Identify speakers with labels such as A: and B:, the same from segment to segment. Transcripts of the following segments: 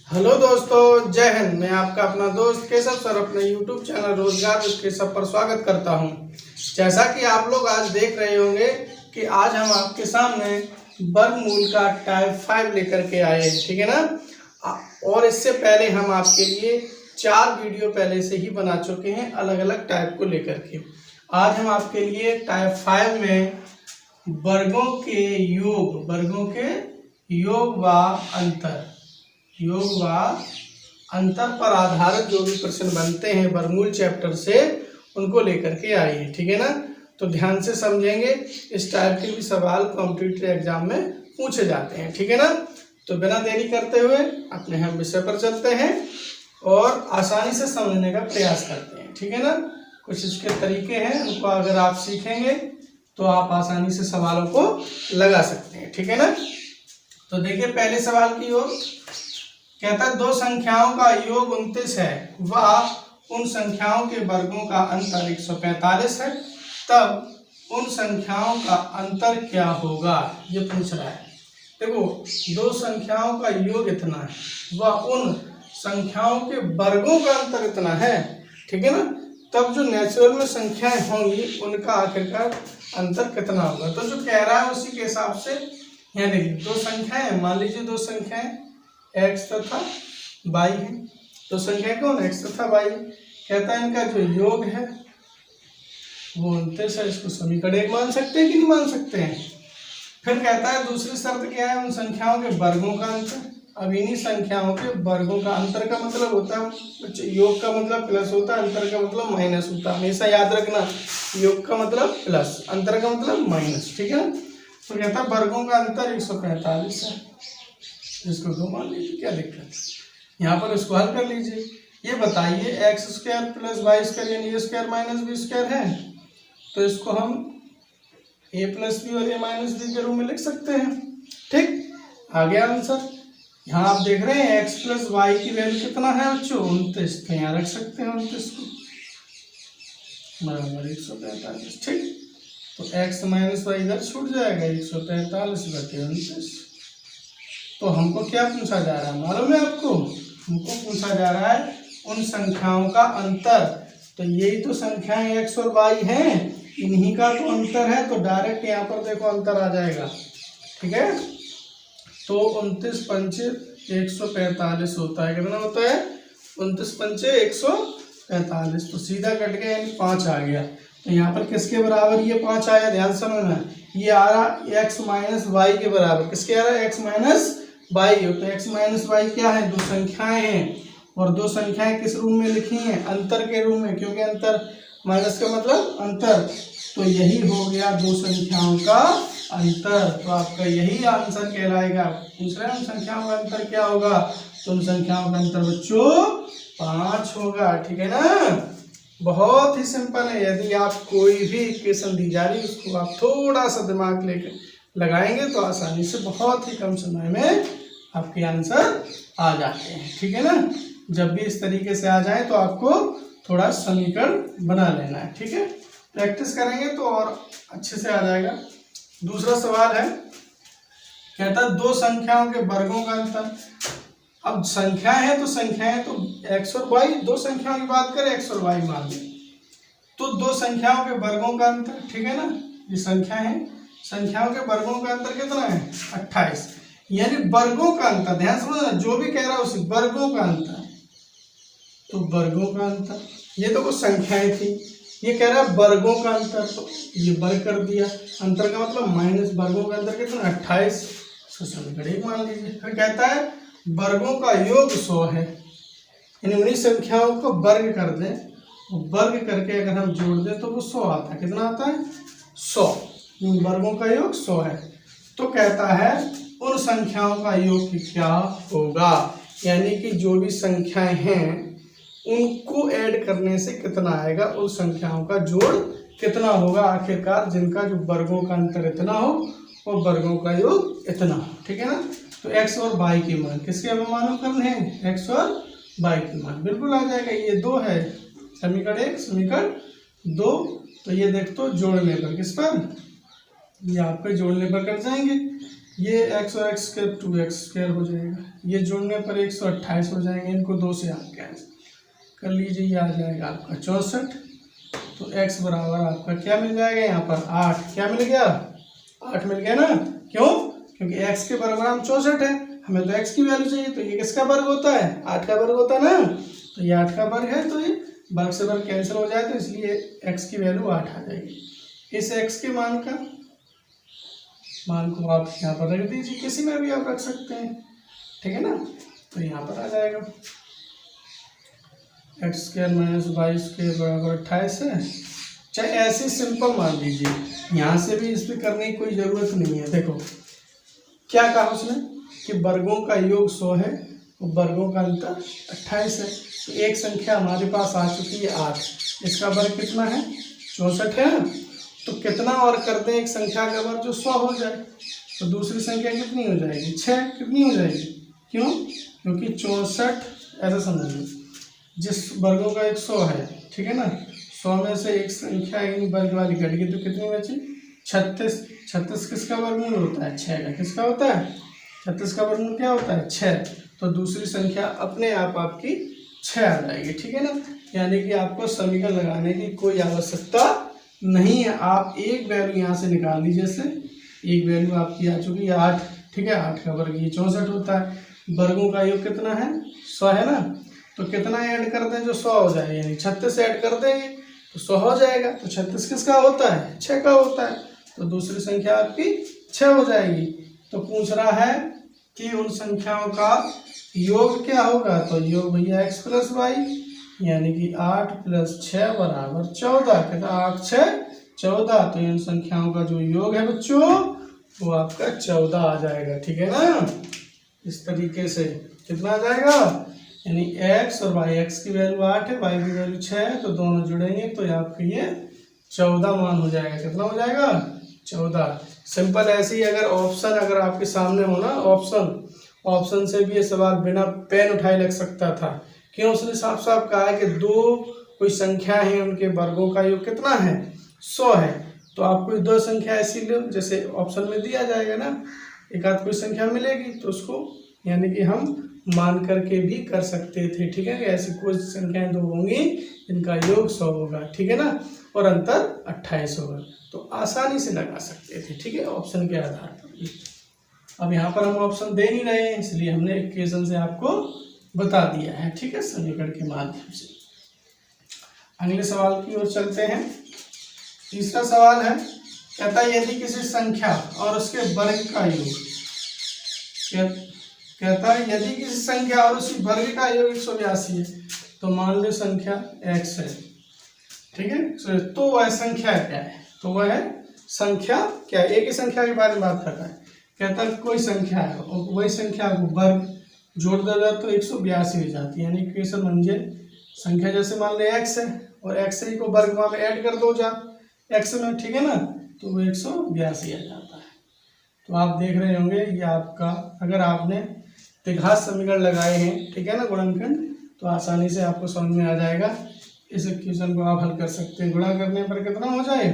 A: Hello दोस्तों, जय हिंद। मैं आपका अपना दोस्त केशव सर अपने यूट्यूब चैनल रोजगार केशव पर स्वागत करता हूं। जैसा कि आप लोग आज देख रहे होंगे कि आज हम आपके सामने वर्गमूल का टाइप 5 लेकर के आए हैं, ठीक है ना। और इससे पहले हम आपके लिए 4 वीडियो पहले से ही बना चुके हैं अलग अलग टाइप को लेकर के। आज हम आपके लिए टाइप 5 में वर्गों के योग व अंतर पर आधारित जो भी प्रश्न बनते हैं वर्गमूल चैप्टर से, उनको लेकर के आए हैं, ठीक है ना। तो ध्यान से समझेंगे, इस टाइप के भी सवाल कॉम्पिटिटिव एग्जाम में पूछे जाते हैं, ठीक है ना। तो बिना देरी करते हुए अपने हम विषय पर चलते हैं और आसानी से समझने का प्रयास करते हैं, ठीक है ना। कुछ इसके तरीके हैं, उनको अगर आप सीखेंगे तो आप आसानी से सवालों को लगा सकते हैं, ठीक है ना। तो देखिए पहले सवाल की ओर, कहता है दो संख्याओं का योग 29 है व उन संख्याओं के वर्गों का अंतर 145 है, तब उन संख्याओं का अंतर क्या होगा, ये पूछ रहा है। देखो, दो संख्याओं का योग इतना है व उन संख्याओं के वर्गों का अंतर इतना है, ठीक है ना। तब जो नेचुरल में संख्याएं होंगी उनका आखिरकार अंतर कितना होगा। तो जो कह रहा है उसी के हिसाब से यहाँ देखिए, दो संख्याएं, मान लीजिए दो संख्याएं x तथा y है। तो संख्या कौन, x तथा y। कहता है इनका जो योग है वो 29 है। इसको समीकरण 1 मान सकते हैं कि नहीं मान सकते हैं। फिर कहता है दूसरी शर्त क्या है, उन संख्याओं के वर्गों का अंतर। अब इन्हीं संख्याओं के वर्गों का अंतर का मतलब होता है, योग का मतलब प्लस होता है, अंतर का मतलब माइनस होता है। हमेशा याद रखना, योग का मतलब प्लस, अंतर का मतलब माइनस, ठीक है। तो कहता है वर्गों का अंतर 145 है। इसको 2 मान लीजिए, क्या दिक्कत है। यहाँ पर इसको हल कर लीजिए। ये बताइए X square plus Y square यानी A square minus B square है, तो इसको हम ए प्लस बी और ए माइनस बी के रूप में लिख सकते हैं, ठीक। आ गया आंसर। यहाँ आप देख रहे हैं एक्स प्लस वाई की वैल्यू कितना है बच्चों, 29। तो यहाँ रख सकते हैं 29 को बराबर 145, ठीक। तो x माइनस वाई इधर छूट जाएगा, 145/29। तो हमको क्या पूछा जा रहा है मालूम है आपको, हमको पूछा जा रहा है उन संख्याओं का अंतर। तो यही तो संख्याएं x और y हैं, इन्हीं का तो अंतर है। तो डायरेक्ट यहाँ पर देखो अंतर आ जाएगा, ठीक है। तो 29 पंचे 145 होता है। कितना होता है, 29 पंचे 145। तो सीधा कट गया यानी 5 आ गया। तो यहाँ पर किसके बराबर ये 5 आया, ध्यान समझना। ये आ रहा x माइनस वाई के बराबर। किसके आ रहा है, x माइनस वाई। तो x माइनस वाई क्या है, दो संख्याएं हैं। और दो संख्याएं किस रूप में लिखी हैं, अंतर के रूप में, क्योंकि अंतर माइनस का मतलब अंतर। तो यही हो गया दो संख्याओं का अंतर। तो आपका यही आंसर कहलाएगा। पूछ रहे हैं उन संख्याओं का अंतर क्या होगा, तो उन संख्याओं का अंतर बच्चों 5 होगा, ठीक है ना। बहुत ही सिंपल है। यदि आप कोई भी इक्वेशन दी जा रही है उसको आप थोड़ा सा दिमाग लेकर लगाएंगे तो आसानी से बहुत ही कम समय में आपके आंसर आ जाते हैं, ठीक है ना। जब भी इस तरीके से आ जाए तो आपको थोड़ा समीकरण बना लेना है, ठीक है। प्रैक्टिस करेंगे तो और अच्छे से आ जाएगा। दूसरा सवाल है, कहता है दो संख्याओं के वर्गों का अंतर। अब संख्या है तो संख्याएं तो x और y, दो संख्याओं की बात करें x और y मान लें, तो दो संख्याओं के वर्गों का अंतर, ठीक है ना। ये संख्या है, संख्याओं के वर्गों का अंतर कितना है, 28। यानी वर्गों का अंतर, ध्यान समझना, जो भी कह रहा है उसी वर्गों का अंतर। तो वर्गों का अंतर, ये तो कुछ संख्याएं थी, ये कह रहा है वर्गों का अंतर, तो ये वर्ग कर दिया। अंतर का मतलब माइनस, वर्गों का अंतर कितना 28। समीकरण 1 मान लीजिए। फिर कहता है वर्गों का योग 100 है। यानी उन्हीं संख्याओं को वर्ग कर दें, वर्ग करके अगर हम जोड़ दें तो वो 100 आता है। कितना आता है, 100। वर्गों का योग 100 है। तो कहता है उन संख्याओं का योग क्या होगा, यानी कि जो भी संख्याएं हैं उनको ऐड करने से कितना आएगा, उन संख्याओं का जोड़ कितना होगा आखिरकार, जिनका जो वर्गों का अंतर इतना हो और वर्गों का योग इतना हो, ठीक है ना। तो x और y के मान किसके हमें मालूम करने हैं, x और y के मान बिल्कुल आ जाएगा। ये 2 है, समीकरण 1 समीकरण 2। तो ये देख तो जोड़ने पर किस पर, ये आपके जोड़ने पर कर जाएंगे। ये x और x स्क्वायर 2x² हो जाएगा, ये जोड़ने पर 128 हो जाएंगे, इनको 2 से आप कैंसिल कर लीजिए, ये आ जाएगा आपका 64। तो x बराबर आपका क्या मिल जाएगा यहाँ पर 8, क्या मिल गया 8 मिल गया ना। क्यों? क्योंकि x के बराबर हम 64 है, हमें तो x की वैल्यू चाहिए, तो ये किसका वर्ग होता है 8 का वर्ग होता है ना, तो ये 8 का वर्ग है, तो ये वर्ग से वर्ग कैंसिल हो जाए, तो इसलिए x की वैल्यू 8 आ जाएगी। इस x के मान को आप यहाँ पर रख दीजिए, किसी में भी आप रख सकते हैं, ठीक है ना। तो यहाँ पर आ जाएगा x² - y² बराबर 28 है। चाहे ऐसे सिंपल मान लीजिए, यहाँ से भी इस पर करने की कोई ज़रूरत नहीं है। देखो क्या कहा उसने कि वर्गों का योग 100 है और वर्गों का अंतर 28 है। तो एक संख्या हमारे पास आ चुकी है 8, इसका वर्ग कितना है 64 है ना। तो कितना और कर दें एक संख्या का वर्ग जो 100 हो जाए, तो दूसरी संख्या कितनी हो जाएगी 6, कितनी हो जाएगी, क्यों? क्योंकि 64 ऐसा समझिए, जिस वर्गों का 100 है, ठीक है ना, 100 में से एक संख्या इन वर्ग वाली कट गई, तो कितनी बची 36। 36 किसका वर्गमूल होता है 6 का, किसका होता है 36 का वर्गमूल क्या होता है 6। तो दूसरी संख्या अपने आप आपकी 6 आ जाएगी, ठीक है ना। यानी कि आपको समीकरण लगाने की कोई आवश्यकता नहीं है, आप एक वैल्यू यहाँ से निकाल लीजिए, जैसे एक वैल्यू आपकी आ चुकी है 8, ठीक है, 8 का वर्ग ये 64 होता है। वर्गों का योग कितना है 100 है ना, तो कितना ऐड कर दें जो 100 हो जाए, यानी 36 ऐड कर देंगे तो 100 हो जाएगा। तो 36 किसका होता है 6 का होता है, तो दूसरी संख्या आपकी 6 हो जाएगी। तो पूछ रहा है कि उन संख्याओं का योग क्या होगा, तो योग भैया x + y, यानी कि 8 + 6 बराबर 14, कितना 8 6 14। तो इन संख्याओं का जो योग है बच्चों वो आपका 14 आ जाएगा, ठीक है ना। इस तरीके से कितना आ जाएगा, यानी x और y, x की वैल्यू 8 है, y की वैल्यू 6 है, तो दोनों जुड़ेंगे तो आपका ये 14 मान हो जाएगा। कितना हो जाएगा 14। सिंपल ऐसे ही अगर ऑप्शन अगर आपके सामने हो ना, ऑप्शन से भी ये सवाल बिना पेन उठाए लग सकता था। क्यों? उसने साफ साफ कहा है कि दो कोई संख्या है, उनके वर्गों का योग कितना है 100 है, तो आपको दो संख्या ऐसी लो जैसे ऑप्शन में दिया जाएगा ना, एक आध कोई संख्या मिलेगी तो उसको यानी कि हम मान करके भी कर सकते थे, ठीक है। ऐसी कोई संख्याएं दो होंगी इनका योग 100 होगा, ठीक है ना, और अंतर 28 होगा, तो आसानी से लगा सकते थे, ठीक है, ऑप्शन के आधार पर। अब यहाँ पर हम ऑप्शन दे नहीं रहे हैं, इसलिए हमने इक्वेशन से आपको बता दिया है, ठीक है, समीकरण के माध्यम से। अगले सवाल की ओर चलते हैं। तीसरा सवाल है, कहता है यदि किसी संख्या और उसके वर्ग का योग, कहता है यदि किसी संख्या और उसकी वर्ग का योग 182 है, तो मान लो संख्या x है, ठीक है। तो वह संख्या क्या है, तो वह है संख्या क्या है, एक ही संख्या के बारे में बात कर रहा है। कहता है कोई संख्या है और वही संख्या को वर्ग जोड़ दिया जाए तो 182 हो जाती है, यानी इक्वेशन म्हणजे संख्या जैसे मान ले x है और x ही को वर्ग में ऐड कर दो जा x में, ठीक है ना, तो वो 182 आ जाता है। तो आप देख रहे होंगे ये आपका, अगर आपने द्विघात समीकरण लगाए हैं, ठीक है ना, गुणनखंड, तो आसानी से आपको समझ में आ जाएगा। इस इक्वेशन को आप हल कर सकते हैं। गुणा करने पर कितना हो जाए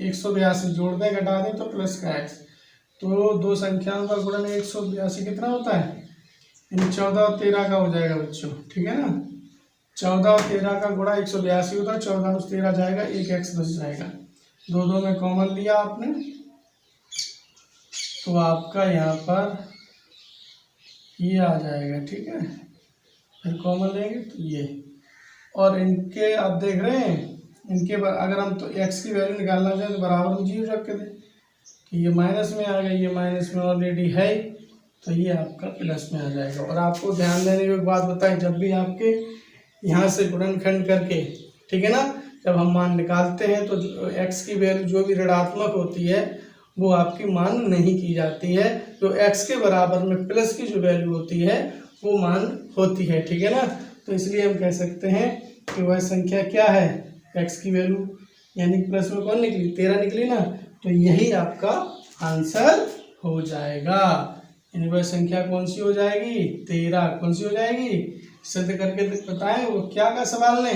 A: 182, जोड़ दें घटा दें तो प्लस का x, तो दो संख्याओं का गुणन 182 कितना होता है, 14 और 13 का हो जाएगा बच्चों, ठीक है ना। 14 और 13 का गुणा 182 होता है, 14 और 13 जाएगा, एक x बच जाएगा, दो दो में कॉमन लिया आपने, तो आपका यहाँ पर ये आ जाएगा, ठीक है, फिर कॉमन लेंगे तो ये, और इनके आप देख रहे हैं इनके अगर हम तो x की वैल्यू निकालना चाहें तो बराबर में 0 रख के दें, कि ये माइनस में आ गया, ये माइनस में ऑलरेडी है, तो ये आपका प्लस में आ जाएगा। और आपको ध्यान देने की एक बात बताएं, जब भी आपके यहाँ से गुणनखंड करके, ठीक है ना, जब हम मान निकालते हैं तो x की वैल्यू जो भी ऋणात्मक होती है वो आपकी मान नहीं की जाती है, जो x के बराबर में प्लस की जो वैल्यू होती है वो मान होती है, ठीक है ना। तो इसलिए हम कह सकते हैं कि वह संख्या क्या है, x की वैल्यू यानी प्लस में कौन निकली 13 निकली ना, तो यही आपका आंसर हो जाएगा। यानी वह संख्या कौन सी हो जाएगी 13, कौन सी हो जाएगी, सिद्ध करके बताएं। वो क्या का सवाल ने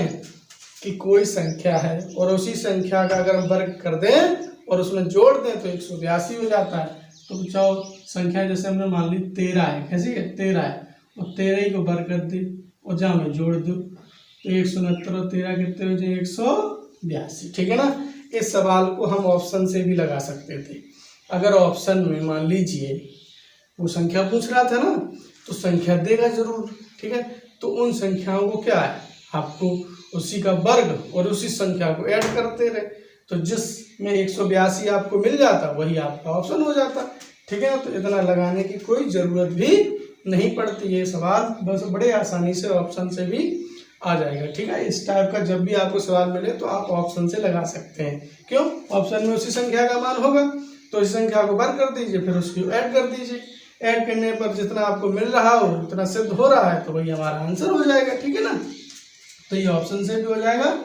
A: कि कोई संख्या है और उसी संख्या का अगर हम वर्ग कर दें और उसमें जोड़ दें तो 182 हो जाता है। तो बच्चों संख्या जैसे हमने मान ली 13 है, कैसी है 13 है, और 13 ही को बर कर दी और जहाँ में जोड़ दो तो 169 और 13 कितने हो जाए 182। ठीक है ना। इस सवाल को हम ऑप्शन से भी लगा सकते थे। अगर ऑप्शन में मान लीजिए वो संख्या पूछ रहा था ना, तो संख्या देगा जरूर। ठीक है, तो उन संख्याओं को क्या है, आपको उसी का वर्ग और उसी संख्या को ऐड करते रहे, तो जिसमें 182 आपको मिल जाता वही आपका ऑप्शन हो जाता। ठीक है ना, तो इतना लगाने की कोई ज़रूरत भी नहीं पड़ती। ये सवाल बस बड़े आसानी से ऑप्शन से भी आ जाएगा। ठीक है, इस टाइप का जब भी आपको सवाल मिले तो आप ऑप्शन से लगा सकते हैं। क्यों, ऑप्शन में उसी संख्या का मान होगा, तो इस संख्या को वर्ग कर दीजिए, फिर उसको ऐड कर दीजिए। ऐड करने पर जितना आपको मिल रहा हो उतना सिद्ध हो रहा है, तो वही हमारा आंसर हो जाएगा। ठीक है ना, तो ये ऑप्शन से भी हो जाएगा,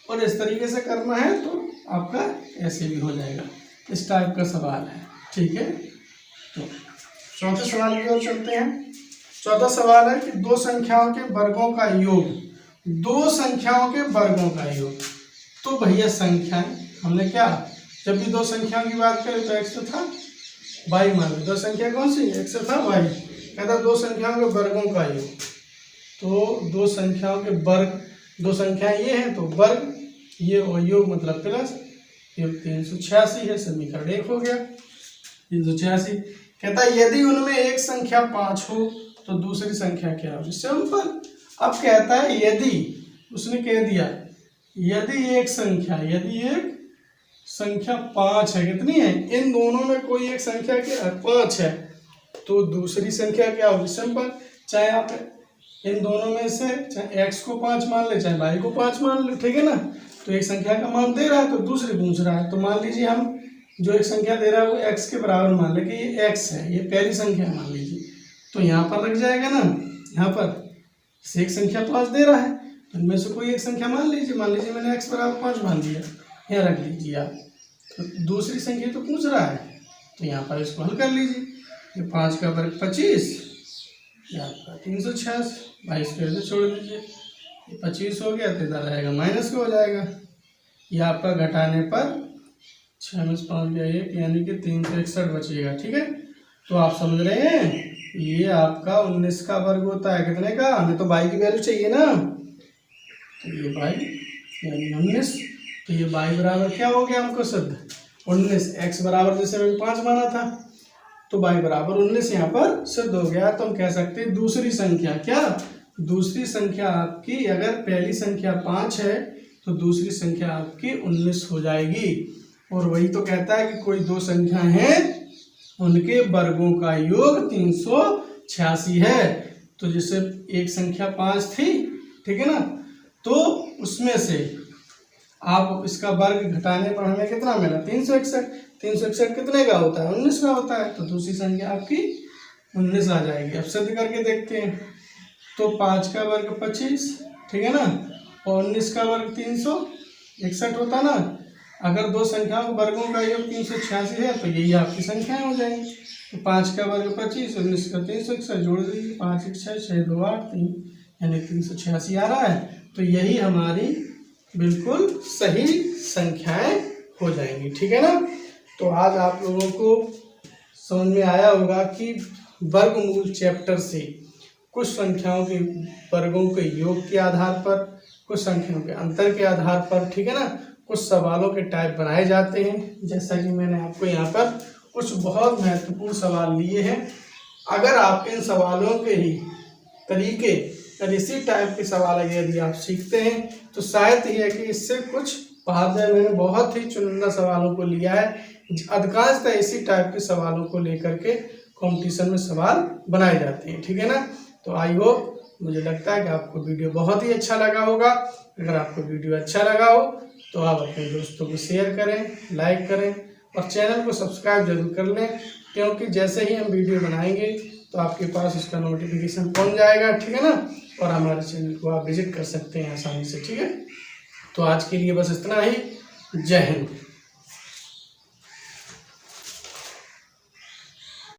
A: और इस तरीके से करना है तो आपका ऐसे भी हो जाएगा। इस टाइप का सवाल है। ठीक है, तो चौथे सवाल की ओर चलते हैं। चौथा सवाल है कि दो संख्याओं के वर्गों का योग, दो संख्याओं के वर्गों का योग। तो भैया संख्या हमने क्या, जब भी दो संख्याओं की बात करें तो एक्स तो था, वाई मान लो। दो संख्या कौन सी, एक्स था वाई, कहता दो संख्याओं के वर्गों का योग। तो दो संख्याओं के वर्ग, दो संख्याएं ये हैं तो वर्ग, ये और योग मतलब प्लस, योग 386 है। समीकरण 1 हो गया 386। कहता है यदि उनमें एक संख्या 5 हो तो दूसरी संख्या क्या होगी। सिंपल। अब कहता है यदि, उसने कह दिया यदि एक संख्या, यदि एक संख्या 5 है, कितनी है, इन दोनों में कोई एक संख्या क्या 5 है, तो दूसरी संख्या क्या होगी। सिंपल। चाहे आप इन दोनों में से चाहे x को 5 मान ले, चाहे y को 5 मान ले। ठीक है ना, तो एक संख्या का मान दे रहा है तो दूसरी पूछ रहा है, तो मान लीजिए हम जो एक संख्या दे रहा है वो x के बराबर मान ले कि ये x है, ये पहली संख्या मान लीजिए, तो यहाँ पर लग जाएगा ना, यहाँ पर से एक संख्या 5 दे रहा है, तो इनमें से कोई एक संख्या मान लीजिए मैंने x बराबर 5 मान लिया, यहाँ रख दीजिए आप। तो दूसरी संख्या तो पूछ रहा है, तो यहाँ पर इसको हल कर लीजिए। ये 5 का वर्ग 25, ये आपका 386, 22 को छोड़ दीजिए, ये 25 हो गया, तो इधर रहेगा माइनस का हो जाएगा। ये आपका घटाने पर 6 में 5 गया 1, यानी कि 361 बचेगा। ठीक है, तो आप समझ रहे हैं, ये आपका 19 का वर्ग होता है। कितने का, हमें तो y की वैल्यू चाहिए ना, तो ये y यानी 19, तो ये y बराबर क्या हो गया हमको सिद्ध 19। x बराबर जैसे मैंने 5 माना था, तो y बराबर 19 यहाँ पर सिद्ध हो गया। तो हम कह सकते हैं दूसरी संख्या क्या, दूसरी संख्या आपकी, अगर पहली संख्या 5 है तो दूसरी संख्या आपकी 19 हो जाएगी। और वही तो कहता है कि कोई दो संख्या हैं उनके वर्गों का योग 386 है। तो जैसे एक संख्या 5 थी, ठीक है ना, तो उसमें से आप इसका वर्ग घटाने पर हमें कितना मिला 361। 361 कितने का होता है 19 का होता है, तो दूसरी संख्या आपकी 19 आ जाएगी। अब सिद्ध करके देखते हैं। तो 5 का वर्ग 25, ठीक है ना, और 19 का वर्ग 361 होता ना। अगर दो संख्याओं वर्गों का योग 386 है तो यही आपकी संख्याएं हो जाएंगी। तो 5 का वर्ग 25, 19 का 361 जोड़ दीजिए, 5 1 6 6 2 8 3, यानी 386 आ रहा है। तो यही हमारी बिल्कुल सही संख्याएं हो जाएंगी। ठीक है ना, तो आज आप लोगों को समझ में आया होगा कि वर्गमूल चैप्टर से कुछ संख्याओं के वर्गों के योग के आधार पर, कुछ संख्याओं के अंतर के आधार पर, ठीक है ना, कुछ सवालों के टाइप बनाए जाते हैं। जैसा कि मैंने आपको यहाँ पर कुछ बहुत महत्वपूर्ण सवाल लिए हैं। अगर आप इन सवालों के ही तरीके और इसी टाइप के सवाल यदि आप सीखते हैं तो शायद ये है कि इससे कुछ बाहर जाए। मैंने बहुत ही चुनिंदा सवालों को लिया है, अधिकांशतः इसी टाइप के सवालों को लेकर के कंपटीशन में सवाल बनाए जाते हैं। ठीक है ना, तो आई होप, मुझे लगता है कि आपको वीडियो बहुत ही अच्छा लगा होगा। अगर आपको वीडियो अच्छा लगा हो तो आप अपने दोस्तों को शेयर करें, लाइक करें और चैनल को सब्सक्राइब जरूर कर लें, क्योंकि जैसे ही हम वीडियो बनाएंगे तो आपके पास उसका नोटिफिकेशन पहुंच जाएगा। ठीक है ना, और हमारे चैनल को आप विजिट कर सकते हैं आसानी से। ठीक है, तो आज के लिए बस इतना ही। जय हिंद।